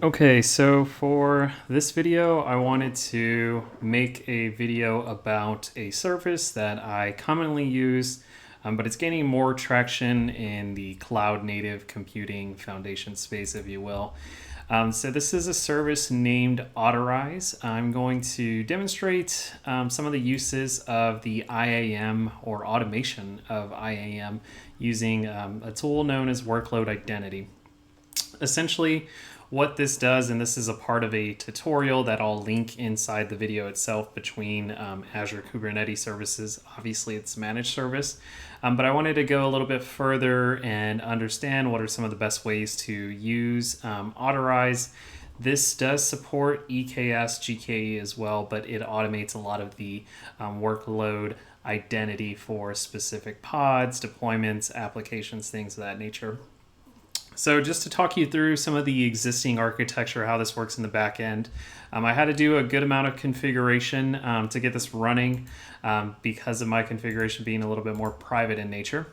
Okay, so for this video, I wanted to make a video about a service that I commonly use, but it's gaining more traction in the cloud native computing foundation space, if you will. So this is a service named Otterize. I'm going to demonstrate some of the uses of the IAM or automation of IAM using a tool known as workload identity. Essentially, what this does, and this is a part of a tutorial that I'll link inside the video itself between Azure Kubernetes services. Obviously, it's a managed service, but I wanted to go a little bit further and understand what are some of the best ways to use Otterize. This does support EKS, GKE as well, but it automates a lot of the workload identity for specific pods, deployments, applications, things of that nature. So just to talk you through some of the existing architecture, how this works in the back end, I had to do a good amount of configuration to get this running because of my configuration being a little bit more private in nature.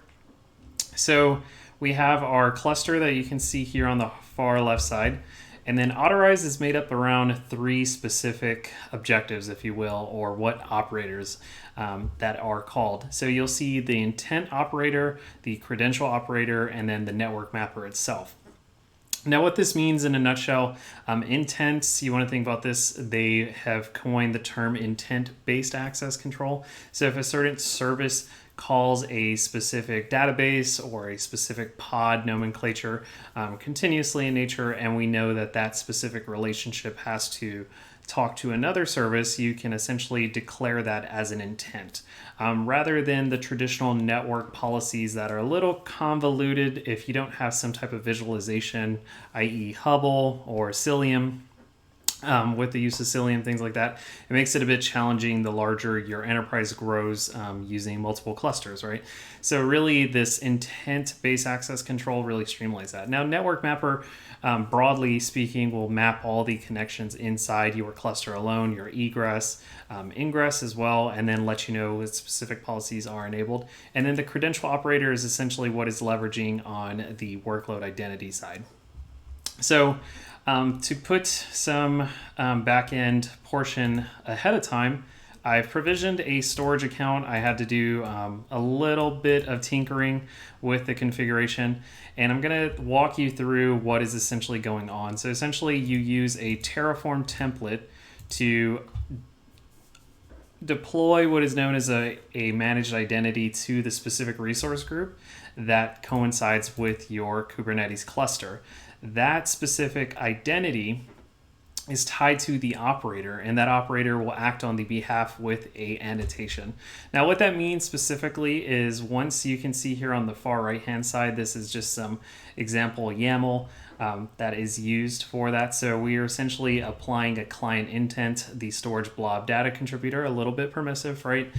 So we have our cluster that you can see here on the far left side. And then Otterize is made up around three specific objectives, if you will, or what operators that are called. So you'll see the intent operator, the credential operator, and then the network mapper itself. Now, what this means in a nutshell, intents, you want to think about this, they have coined the term intent-based access control. So if a certain service calls a specific database or a specific pod nomenclature continuously in nature, and we know that that specific relationship has to talk to another service, you can essentially declare that as an intent. Rather than the traditional network policies that are a little convoluted if you don't have some type of visualization, i.e. Hubble or Cilium. With the use of Cilium, things like that, it makes it a bit challenging the larger your enterprise grows using multiple clusters, right? So really this intent-based access control really streamlines that. Now, Network Mapper, broadly speaking, will map all the connections inside your cluster alone, your egress, ingress as well, and then let you know what specific policies are enabled. And then the credential operator is essentially what is leveraging on the workload identity side. So to put some back-end portion ahead of time, I've provisioned a storage account. I had to do a little bit of tinkering with the configuration, and I'm going to walk you through what is essentially going on. So essentially, you use a Terraform template to deploy what is known as a managed identity to the specific resource group that coincides with your Kubernetes cluster. That specific identity is tied to the operator, and that operator will act on the behalf with a annotation. Now, what that means specifically is once you can see here on the far right-hand side, this is just some example YAML that is used for that. So we are essentially applying a client intent, the storage blob data contributor, a little bit permissive, right,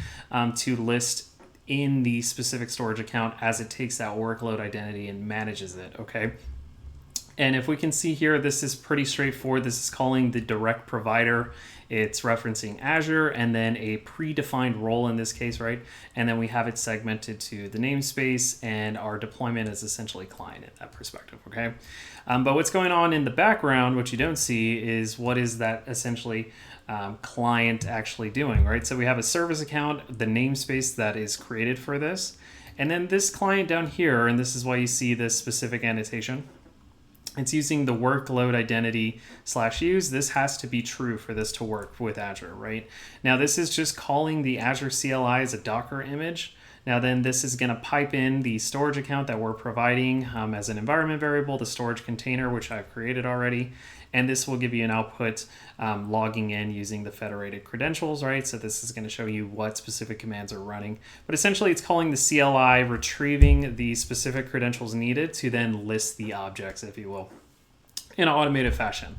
to list in the specific storage account as it takes that workload identity and manages it, okay? And if we can see here, this is pretty straightforward. This is calling the direct provider. It's referencing Azure and then a predefined role in this case, right? And then we have it segmented to the namespace, and our deployment is essentially client in that perspective, okay? But what's going on in the background, what you don't see, is what is that essentially client actually doing, right? So we have a service account, the namespace that is created for this, and then this client down here, and this is why you see this specific annotation. It's using the workload identity /use. This has to be true for this to work with Azure, right? Now, this is just calling the Azure CLI as a Docker image. Now, then this is going to pipe in the storage account that we're providing as an environment variable, the storage container, which I've created already. And this will give you an output logging in using the federated credentials, right? So this is going to show you what specific commands are running. But essentially, it's calling the CLI, retrieving the specific credentials needed to then list the objects, if you will, in an automated fashion.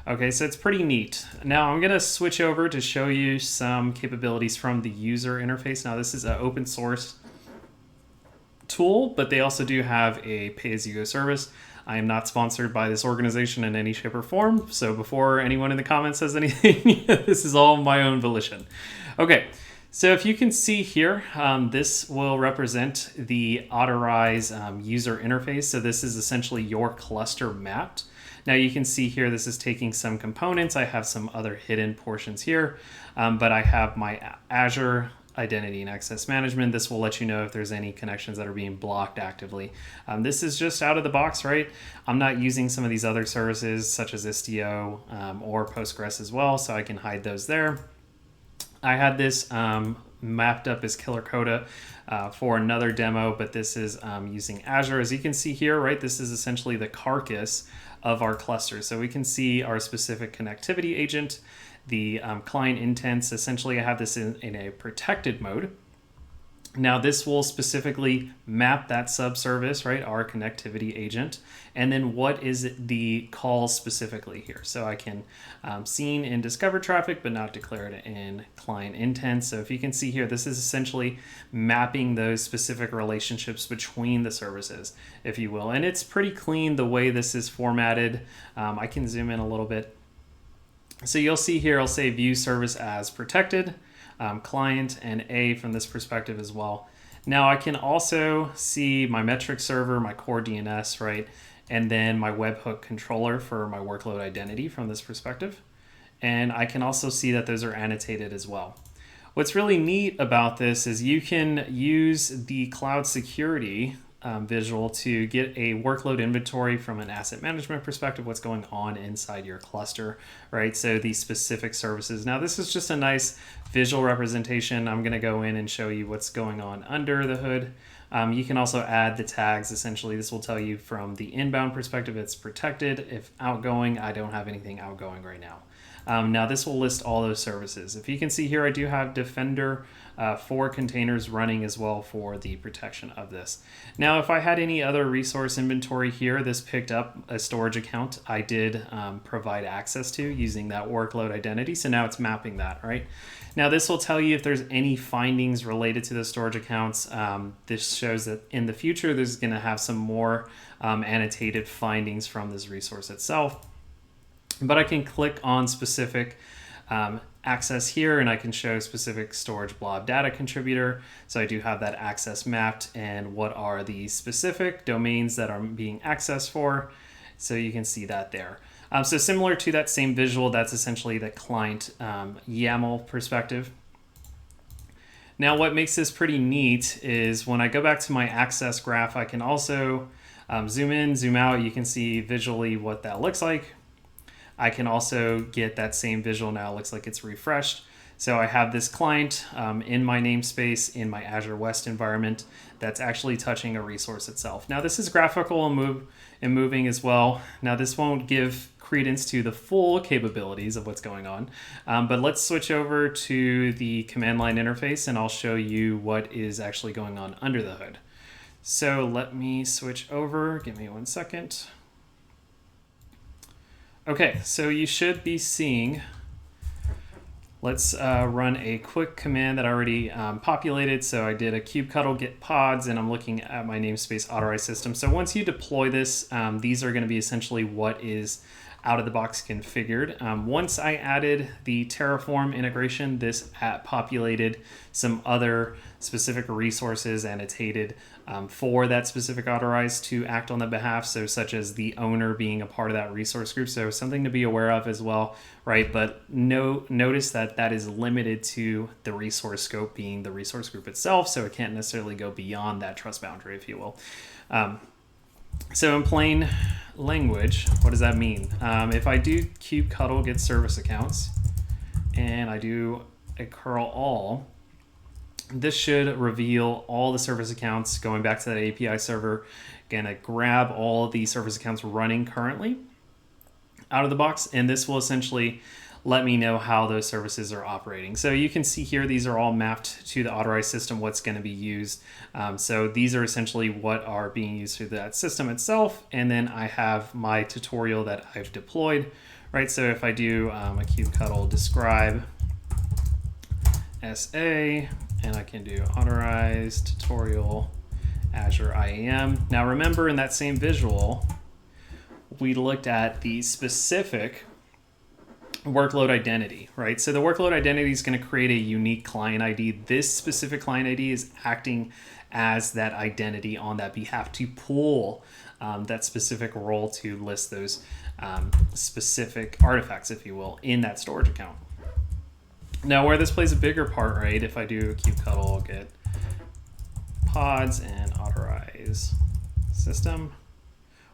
Okay, so it's pretty neat. Now I'm going to switch over to show you some capabilities from the user interface. Now this is an open source tool, but they also do have a pay-as-you-go service. I am not sponsored by this organization in any shape or form, so before anyone in the comments says anything, this is all my own volition. Okay, So if you can see here, this will represent the Otterize user interface. So this is essentially your cluster mapped. Now you can see here, this is taking some components. I have some other hidden portions here, but I have my Azure Identity and Access Management. This will let you know if there's any connections that are being blocked actively. This is just out of the box, right? I'm not using some of these other services such as Istio or Postgres as well, so I can hide those there. I had this mapped up as Killer Coda for another demo, but this is using Azure. As you can see here, right, this is essentially the carcass of our cluster. So we can see our specific connectivity agent, the client intents. Essentially, I have this in a protected mode. Now this will specifically map that subservice, right, our connectivity agent, and then what is the call specifically here. So I can seen in discover traffic, but not declared in client intent. So if you can see here, this is essentially mapping those specific relationships between the services, if you will. And it's pretty clean the way this is formatted. I can zoom in a little bit. So you'll see here, I'll say view service as protected. Client and A from this perspective as well. Now I can also see my metric server, my core DNS, right? And then my webhook controller for my workload identity from this perspective. And I can also see that those are annotated as well. What's really neat about this is you can use the cloud security visual to get a workload inventory from an asset management perspective, what's going on inside your cluster, right? So these specific services. Now this is just a nice visual representation. I'm gonna go in and show you what's going on under the hood. You can also add the tags. Essentially, this will tell you from the inbound perspective, it's protected. If outgoing, I don't have anything outgoing right now. Now this will list all those services. If you can see here, I do have Defender for containers running as well for the protection of this. Now, if I had any other resource inventory here, this picked up a storage account I did provide access to using that workload identity. So now it's mapping that, right? Now this will tell you if there's any findings related to the storage accounts. This shows that in the future, there's gonna have some more annotated findings from this resource itself. But I can click on specific access here and I can show specific storage blob data contributor. So I do have that access mapped and what are the specific domains that are being accessed for. So you can see that there. So similar to that same visual, that's essentially the client YAML perspective. Now what makes this pretty neat is when I go back to my access graph, I can also zoom in, zoom out. You can see visually what that looks like. I can also get that same visual now. It looks like it's refreshed. So I have this client in my namespace in my Azure West environment that's actually touching a resource itself. Now this is graphical and moving as well. Now this won't give credence to the full capabilities of what's going on, but let's switch over to the command line interface and I'll show you what is actually going on under the hood. So let me switch over, give me 1 second. Okay, so you should be seeing, let's run a quick command that I already populated. So I did a kubectl get pods and I'm looking at my namespace Otterize system. So once you deploy this, these are gonna be essentially what is out of the box configured. Once I added the Terraform integration, this populated some other specific resources annotated for that specific Otterize to act on the behalf. So such as the owner being a part of that resource group. So something to be aware of as well, right? But notice that that is limited to the resource scope being the resource group itself. So it can't necessarily go beyond that trust boundary, if you will. So in plain language, what does that mean? If I do kubectl get service accounts and I do a curl all, this should reveal all the service accounts going back to that API server. Gonna grab all the service accounts running currently out of the box, and this will essentially let me know how those services are operating. So you can see here, these are all mapped to the Otterize system, what's gonna be used. So these are essentially what are being used through that system itself. And then I have my tutorial that I've deployed, right? So if I do a kubectl describe SA, and I can do Otterize tutorial Azure IAM. Now remember in that same visual, we looked at the specific workload identity, right? So the workload identity is going to create a unique client ID. This specific client ID is acting as that identity on that behalf to pull that specific role to list those specific artifacts, if you will, in that storage account. Now, where this plays a bigger part, right? If I do kubectl, I'll get pods and Otterize system.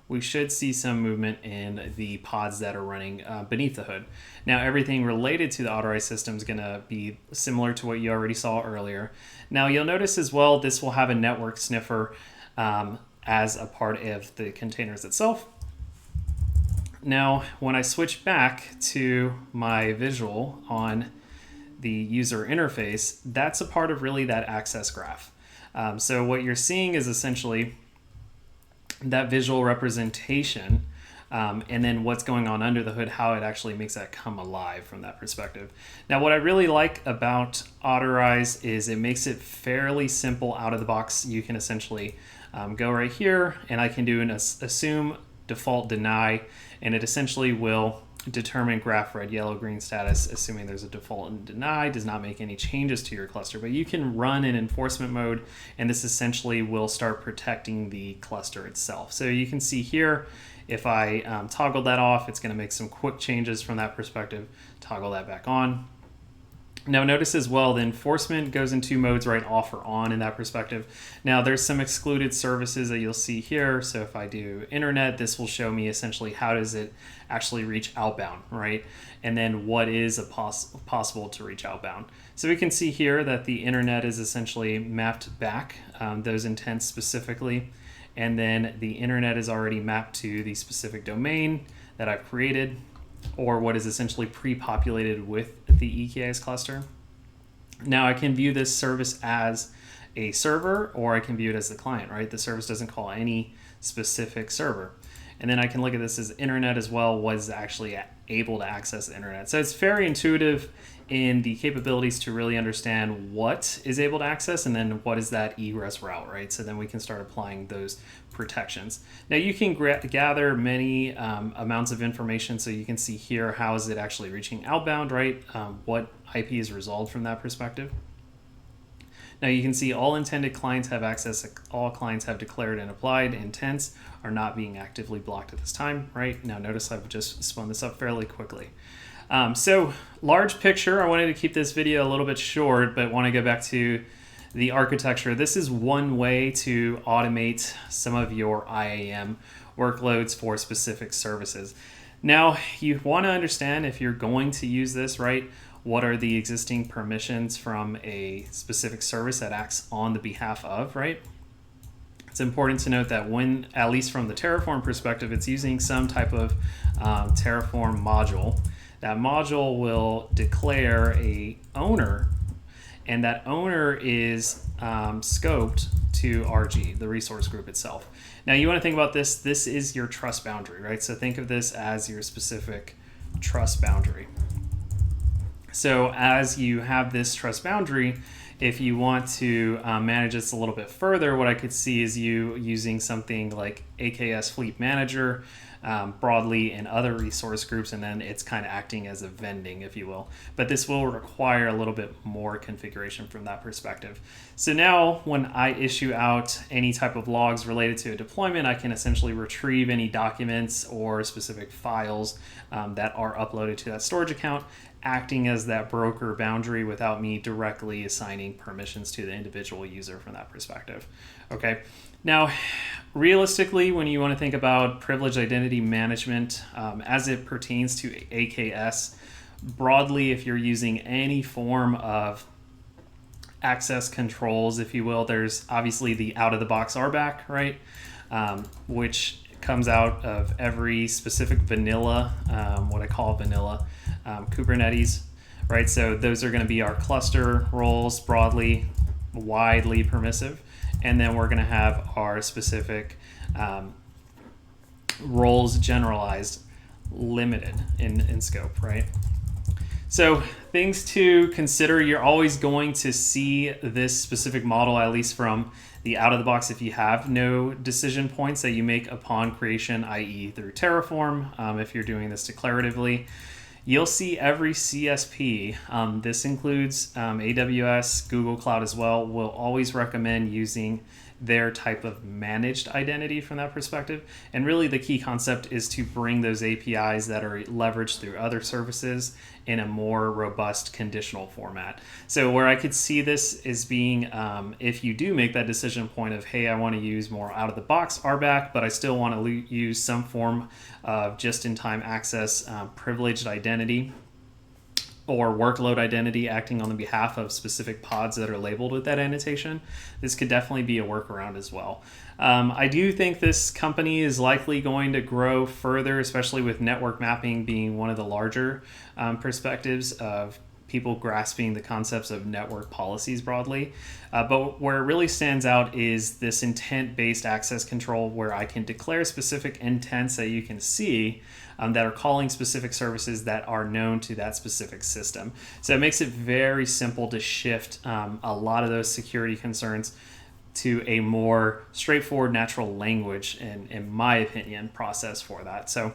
We should see some movement in the pods that are running beneath the hood. Now, everything related to the Otterize system is going to be similar to what you already saw earlier. Now, you'll notice as well, this will have a network sniffer as a part of the containers itself. Now, when I switch back to my visual on the user interface, that's a part of really that access graph. So what you're seeing is essentially that visual representation and then what's going on under the hood, how it actually makes that come alive from that perspective. Now, what I really like about Otterize is it makes it fairly simple out of the box. You can essentially go right here and I can do an assume, default, deny, and it essentially will determine graph red, yellow, green status, assuming there's a default and deny, does not make any changes to your cluster. But you can run in enforcement mode, and this essentially will start protecting the cluster itself. So you can see here, if I toggle that off, it's going to make some quick changes from that perspective. Toggle that back on. Now notice as well, the enforcement goes in two modes, right? Off or on in that perspective. Now there's some excluded services that you'll see here. So if I do internet, this will show me essentially how does it actually reach outbound, right? And then what is possible to reach outbound. So we can see here that the internet is essentially mapped back, those intents specifically. And then the internet is already mapped to the specific domain that I've created, or what is essentially pre-populated with the EKS cluster. Now I can view this service as a server, or I can view it as the client, right? The service doesn't call any specific server. And then I can look at this as internet as well, was actually able to access the internet. So it's very intuitive in the capabilities to really understand what is able to access and then what is that egress route, right? So then we can start applying those protections. Now you can gather many amounts of information. So you can see here, how is it actually reaching outbound, right? What IP is resolved from that perspective. Now you can see all intended clients have access, all clients have declared and applied intents are not being actively blocked at this time, right? Now notice I've just spun this up fairly quickly. So large picture, I wanted to keep this video a little bit short, but want to go back to the architecture. This is one way to automate some of your IAM workloads for specific services. Now you want to understand if you're going to use this, right? What are the existing permissions from a specific service that acts on the behalf of, right? It's important to note that when, at least from the Terraform perspective, it's using some type of Terraform module. That module will declare a owner, and that owner is scoped to RG, the resource group itself. Now you want to think about this. This is your trust boundary, right? So think of this as your specific trust boundary. So as you have this trust boundary, if you want to manage this a little bit further, what I could see is you using something like AKS Fleet Manager broadly in other resource groups, and then it's kind of acting as a vending, if you will. But this will require a little bit more configuration from that perspective. So now when I issue out any type of logs related to a deployment, I can essentially retrieve any documents or specific files that are uploaded to that storage account, acting as that broker boundary without me directly assigning permissions to the individual user from that perspective. Okay. Now, realistically, when you want to think about privileged identity management as it pertains to AKS, broadly, if you're using any form of access controls, if you will, there's obviously the out-of-the-box RBAC, right? Which comes out of every specific vanilla, what I call vanilla Kubernetes, right? So those are going to be our cluster roles, broadly, widely permissive. And then we're going to have our specific roles generalized, limited in scope, right? So things to consider, you're always going to see this specific model, at least from the out of the box, if you have no decision points that you make upon creation, i.e. through Terraform, if you're doing this declaratively. you'll see every CSP, this includes AWS, Google Cloud as well, will always recommend using their type of managed identity from that perspective. And really the key concept is to bring those APIs that are leveraged through other services in a more robust conditional format. So where I could see this is being, if you do make that decision point of, hey, I want to use more out of the box RBAC, but I still want to use some form of just-in-time access privileged identity or workload identity acting on the behalf of specific pods that are labeled with that annotation, this could definitely be a workaround as well. I do think this company is likely going to grow further, especially with network mapping being one of the larger perspectives of people grasping the concepts of network policies broadly. But where it really stands out is this intent-based access control, where I can declare specific intents that you can see that are calling specific services that are known to that specific system. So it makes it very simple to shift a lot of those security concerns to a more straightforward natural language, in my opinion, process for that. So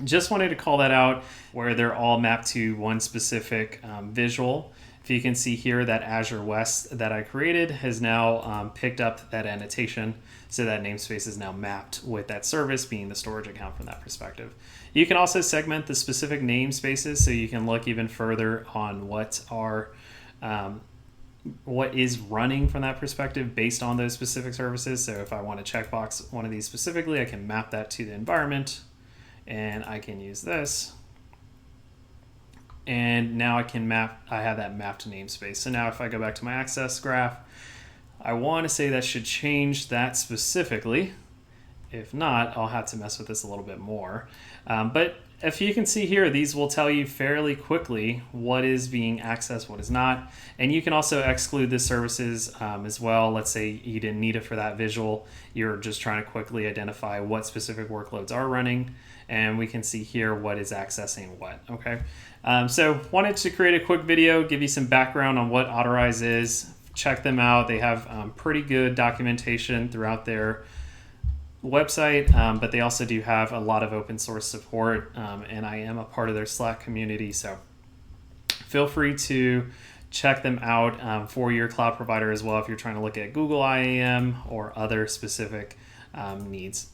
just wanted to call that out, where they're all mapped to one specific visual. If you can see here, that Azure West that I created has now picked up that annotation, so that namespace is now mapped with that service being the storage account from that perspective. You can also segment the specific namespaces, so you can look even further on what is running from that perspective based on those specific services. So if I want to checkbox one of these specifically, I can map that to the environment, and I can use this. And now I have that mapped namespace. So now if I go back to my access graph, I want to say that should change that specifically. If not, I'll have to mess with this a little bit more. But if you can see here, these will tell you fairly quickly what is being accessed, what is not. And you can also exclude the services as well. Let's say you didn't need it for that visual. You're just trying to quickly identify what specific workloads are running. And we can see here what is accessing what, okay? So wanted to create a quick video, give you some background on what Otterize is. Check them out. They have pretty good documentation throughout their website, but they also do have a lot of open source support, and I am a part of their Slack community, so feel free to check them out for your cloud provider as well if you're trying to look at Google IAM or other specific needs.